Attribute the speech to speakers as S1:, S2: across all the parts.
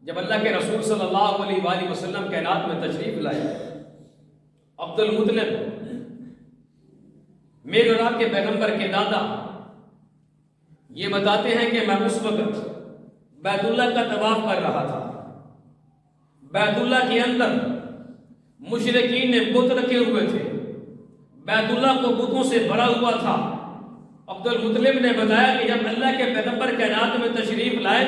S1: جب اللہ کے رسول صلی اللہ علیہ وآلہ وسلم کائنات میں تشریف لائے، عبد المطلب میرے اور آپ کے پیغمبر کے دادا یہ بتاتے ہیں کہ میں اس وقت بیت اللہ کا طواف کر رہا تھا۔ بیت اللہ کے اندر مشرکین نے بت رکھے ہوئے تھے، بیت اللہ کو بتوں سے بھرا ہوا تھا۔ عبد المطلب نے بتایا کہ جب اللہ کے پیغمبر کائنات میں تشریف لائے،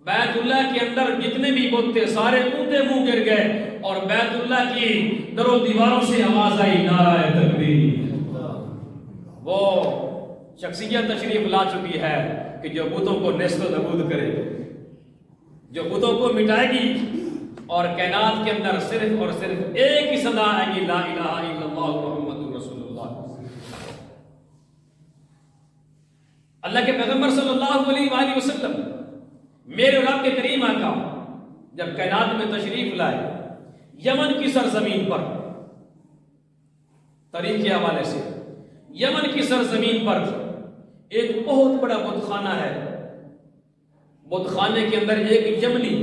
S1: بیت اللہ کے اندر جتنے بھی بت تھے سارے اونتے منہ گر گئے، اور بیت اللہ کی در و دیواروں سے آواز آئی نعرہ تکبیر۔ وہ شخصیت تشریف لا چکی ہے کہ جو بتوں کو نیست و نابود کرے گی، جو بتوں کو مٹائے گی، اور کائنات کے اندر صرف اور صرف ایک ہی صدا آئے گی، لا الہ الا اللہ محمد رسول اللہ۔ اللہ کے پیغمبر صلی اللہ علیہ وآلہ وسلم میرے اور آپ کے کریم آقا جب کائنات میں تشریف لائے، یمن کی سرزمین پر، تاریخ کے حوالے سے یمن کی سرزمین پر ایک بہت بڑا بت خانہ ہے۔ بت خانے کے اندر ایک یمنی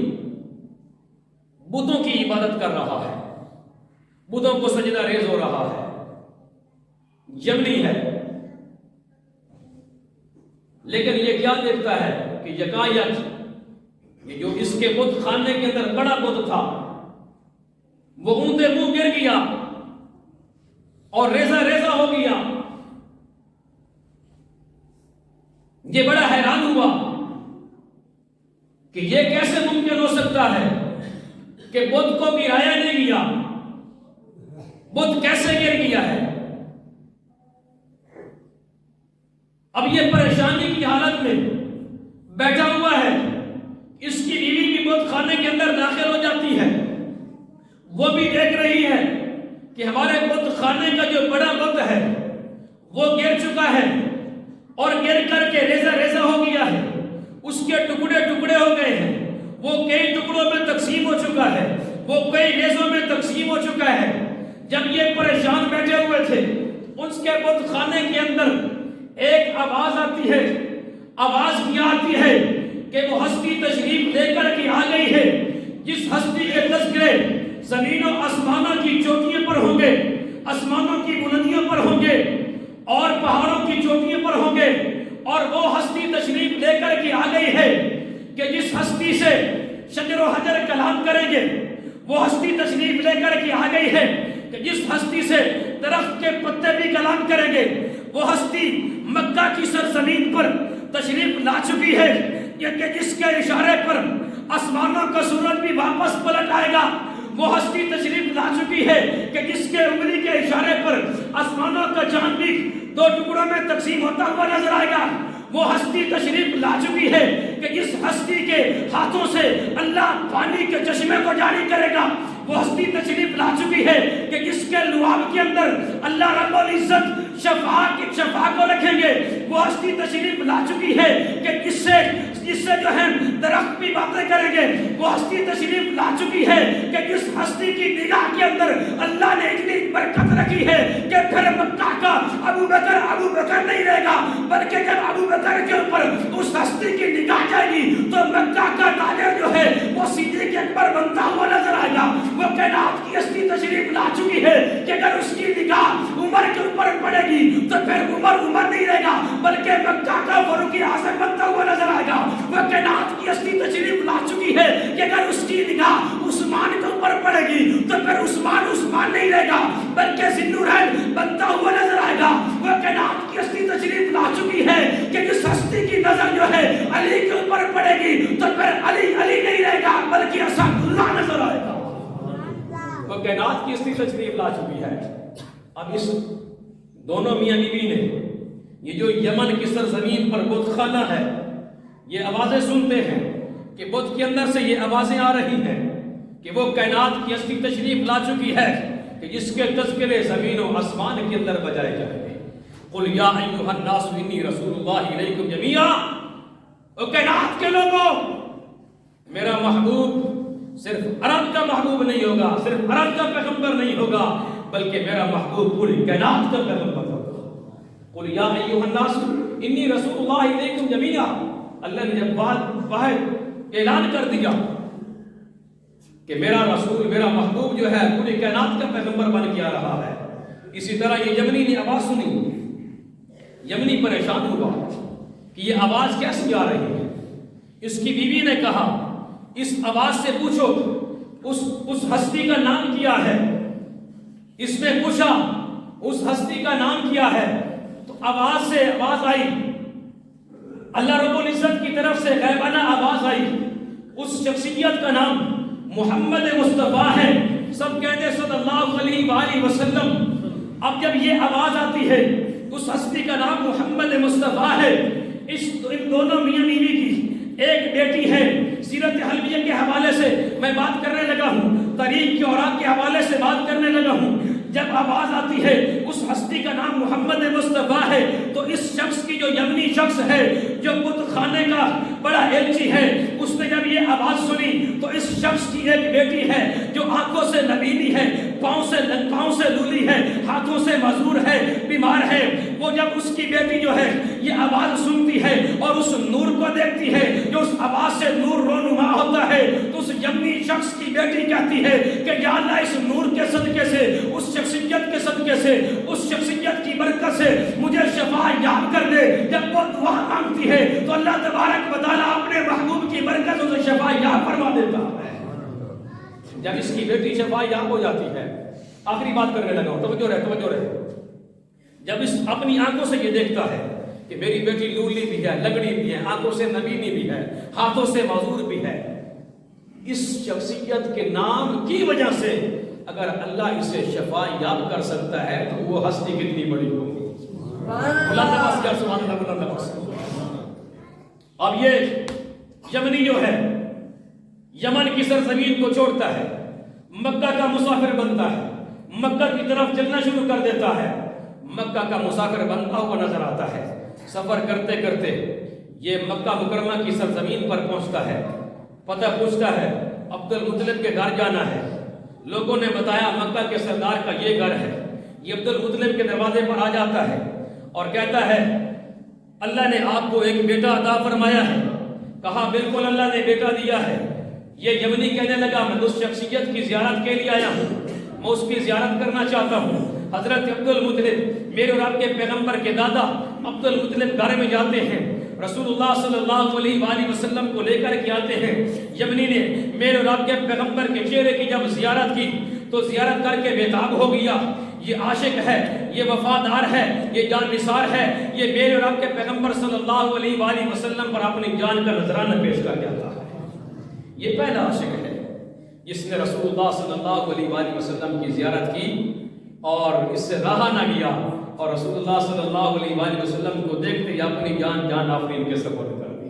S1: بتوں کی عبادت کر رہا ہے، بتوں کو سجدہ ریز ہو رہا ہے، یمنی ہے، لیکن یہ کیا دیکھتا ہے کہ یکایک یہ جو اس کے بت خانے کے اندر بڑا بت تھا وہ اونتے منہ گر گیا اور ریزہ ریزہ ہو گیا۔ یہ بڑا حیران ہوا کہ یہ کیسے ممکن ہو سکتا ہے کہ بت کو گرایا نہیں گیا، بت کیسے گر گیا ہے۔ اب یہ پریشانی کی حالت میں بیٹھا ہوا ہے، اس کی بیوی بھی بت خانے کے اندر داخل ہو جاتی ہے، وہ بھی دیکھ رہی ہے کہ ہمارے بت خانے کا جو بڑا بت ہے وہ گر چکا ہے، اور گر کر کے ریزہ ریزہ ہو گیا ہے، اس کے ٹکڑے ٹکڑے ہو گئے ہیں، وہ کئی ٹکڑوں میں تقسیم ہو چکا ہے، وہ کئی ریزوں میں تقسیم ہو چکا ہے۔ جب یہ پریشان بیٹھے ہوئے تھے، اس کے بت خانے کے اندر ایک آواز آتی ہے۔ آواز کیا آتی ہے کہ وہ ہستی تشریف لے کر کے آ گئی ہے، جس ہستی کے تذکرے زمین و آسمانوں کی چوٹیوں پر ہوں گے، آسمانوں کی بلندیوں پر ہوں گے، اور پہاڑوں کی چوٹیوں پر ہوں گے، اور وہ ہستی تشریف لے کر کے آ گئی ہے کہ جس ہستی سے شجر و حجر کلام کریں گے، وہ ہستی تشریف لے کر کے آ گئی ہے کہ جس ہستی سے درخت کے پتے بھی کلام کریں گے، وہ ہستی مکہ کی سرزمین پر تشریف لا چکی ہے کہ جس کے اشارے پر آسمانوں کا سورج بھی واپس پلٹ آئے گا۔ وہ ہستی تشریف لا چکی ہے کہ جس کے انگلی کے اشارے پر آسمانوں کا چاند بھی دو ٹکڑوں میں تقسیم ہوتا ہوا نظر آئے گا۔ وہ ہستی تشریف لا چکی ہے کہ جس ہستی کے ہاتھوں سے اللہ پانی کے چشمے کو جاری کرے گا۔ وہ ہستی تشریف لا چکی ہے کہ جس کے لعاب کے اندر اللہ رب العزت شفاع کو رکھیں گے۔ وہ ہستی تشریف لا چکی ہے کہ جس سے جو ہے درخت بھی باتیں کریں گے۔ وہ ہستی تشریف لا چکی ہے کہ جس ہستی کی نگاہ کے اندر اللہ نے اتنی برکت رکھی ہے کہ پھر مکہ کا ابو بکر نہیں رہے گا، بلکہ جب ابو بکر کے اوپر اس ہستی کی نگاہ جائے گی تو مکہ کا تاجر جو ہے وہ صدیق اکبر بنتا ہوا نظر آئے گا۔ وہ کائنات کی ہستی تشریف لا چکی ہے کہ اگر اس کی نگاہ عمر کے اوپر پڑے گی تو پھر عمر نہیں رہے گا، بلکہ مکہ کا فاروق اعظم بنتا ہوا نظر آئے گا۔ وہ کائنات کی ہستی تشریف لا چکی ہے کہ اگر اس کی نگاہ عثمان کے اوپر پڑے گی تو پھر عثمان نہیں رہے گا، بلکہ ذوالنورین بنتا ہوا نظر آئے گا۔ وہ کائنات کی ہستی تشریف لا چکی ہے کہ جس ہستی کی نظر جو ہے علی کے اوپر پڑے گی تو پھر علی نہیں رہے گا، بلکہ اسد اللہ نظر آئے گا۔ وہ کائنات کی ہستی تشریف لا چکی ہے۔ اب اس دونوں میاں بیوی نے یہ جو یمن کی سرزمین پر بت خانہ ہے، یہ آوازیں سنتے ہیں کہ بت کے اندر سے یہ آوازیں آ رہی ہیں کہ وہ کائنات کی ہستی تشریف لا چکی ہے کہ جس کے تذکرے زمین و آسمان کے اندر بجائے جائیں گے۔ قل یا ایھا الناس انی رسول اللہ الیکم جمیعا، او کائنات کے لوگوں، میرا محبوب صرف عرب کا محبوب نہیں ہوگا، صرف عرب کا پیغمبر نہیں ہوگا، بلکہ میرا محبوب پوری کائنات کا پیغمبر ہوگا۔ قل یا ایھا الناس انی رسول اللہ الیکم جمیعا، اللہ نے جب باہر اعلان کر دیا کہ میرا رسول، میرا محبوب جو ہے پوری کائنات کا پیغمبر بن کے آ رہا ہے۔ اسی طرح یہ یمنی نے آواز سنی، یمنی پریشان ہوا کہ یہ آواز کیسی آ رہی ہے۔ اس کی بیوی نے کہا اس آواز سے پوچھو اس ہستی کا نام کیا ہے۔ اس نے پوچھا اس ہستی کا نام کیا ہے، تو آواز سے آواز آئی، اللہ رب العزت کی طرف سے غیبانہ آواز آئی، اس شخصیت کا نام محمد مصطفیٰ ہے۔ سب کہتے صلی اللہ علیہ وآلہ وسلم۔ اب جب یہ آواز آتی ہے اس ہستی کا نام محمد مصطفیٰ ہے، ان دونوں میاں بیوی کی ایک بیٹی ہے۔ سیرت حلبیہ کے حوالے سے میں بات کرنے لگا ہوں، تاریخ کے اوراق کے حوالے سے بات کرنے لگا ہوں۔ جب آواز آتی ہے اس ہستی کا نام محمد مصطفیٰ ہے، تو اس شخص کی جو یمنی شخص ہے، جو بت خانے کا بڑا ایلچی ہے، اس نے جب یہ آواز سنی تو اس شخص کی ایک بیٹی ہے جو آنکھوں سے نبیلی ہے، پاؤں سے لولی ہے، ہاتھوں سے معذور ہے، بیمار ہے، وہ جب اس کی بیٹی جو ہے یہ آواز سنتی ہے اور اس نور کو دیکھتی ہے جو اس آواز سے نور رونما ہوتا ہے، تو اس یمنی شخص کی بیٹی کہتی ہے کہ یا اللہ اس نور کے صدقے سے، اس شخصیت کے صدقے سے، اس شخصیت کی برکت سے مجھے شفا یاب کر دے۔ جب وہ دعا مانگتی ہے تو اللہ تبارک و تعالیٰ اپنے محبوب کی برکت سے شفا یاب فرما دیتا ہے۔ جب اس کی بیٹی شفا یاب ہو جاتی ہے، آخری بات کرنے لگا ہوں، توجہ رہے۔ جب اس اپنی آنکھوں سے یہ دیکھتا ہے کہ میری بیٹی لولی بھی ہے، لگڑی بھی ہے، آنکھوں سے نبینی بھی ہے، ہاتھوں سے معذور بھی ہے، اس شخصیت کے نام کی وجہ سے اگر اللہ اسے شفا یاب کر سکتا ہے تو وہ ہستی کتنی بڑی ہوگی۔ اب یہ یمنی جو ہے یمن کی سرزمین کو چھوڑتا ہے، مکہ کا مسافر بنتا ہے، مکہ کی طرف چلنا شروع کر دیتا ہے، مکہ کا مسافر بنتا ہوا نظر آتا ہے۔ سفر کرتے کرتے یہ مکہ مکرمہ کی سرزمین پر پہنچتا ہے، پتہ پوچھتا ہے عبد المطلب کے گھر جانا ہے۔ لوگوں نے بتایا مکہ کے سردار کا یہ گھر ہے۔ یہ عبد المطلب کے دروازے پر آ جاتا ہے اور کہتا ہے اللہ نے آپ کو ایک بیٹا عطا فرمایا ہے۔ کہا بالکل اللہ نے بیٹا دیا ہے۔ یہ یمنی کہنے لگا میں اس شخصیت کی زیارت کے لیے آیا ہوں، میں اس کی زیارت کرنا چاہتا ہوں۔ حضرت عبد المطلب میرے اور آپ کے پیغمبر کے دادا عبد المطلب گھر میں جاتے ہیں، رسول اللہ صلی اللہ علیہ وآلہ وسلم کو لے کر کے آتے ہیں۔ یمنی نے میرے اور آپ کے پیغمبر کے چہرے کی جب زیارت کی تو زیارت کر کے بےتاب ہو گیا۔ یہ عاشق ہے، یہ وفادار ہے، یہ جان نثار ہے، یہ میرے اور آپ کے پیغمبر صلی اللہ علیہ وآلہ وسلم پر اپنی جان کا نذرانہ پیش کر جاتا ہے۔ یہ پہلا عاشق ہے جس نے رسول اللہ صلی اللہ علیہ وآلہ وسلم کی زیارت کی اور اس سے رہا نہ گیا، اور رسول اللہ صلی اللہ علیہ وآلہ وسلم کو دیکھتے ہی اپنی جان آفرین کے سپرد کر دی۔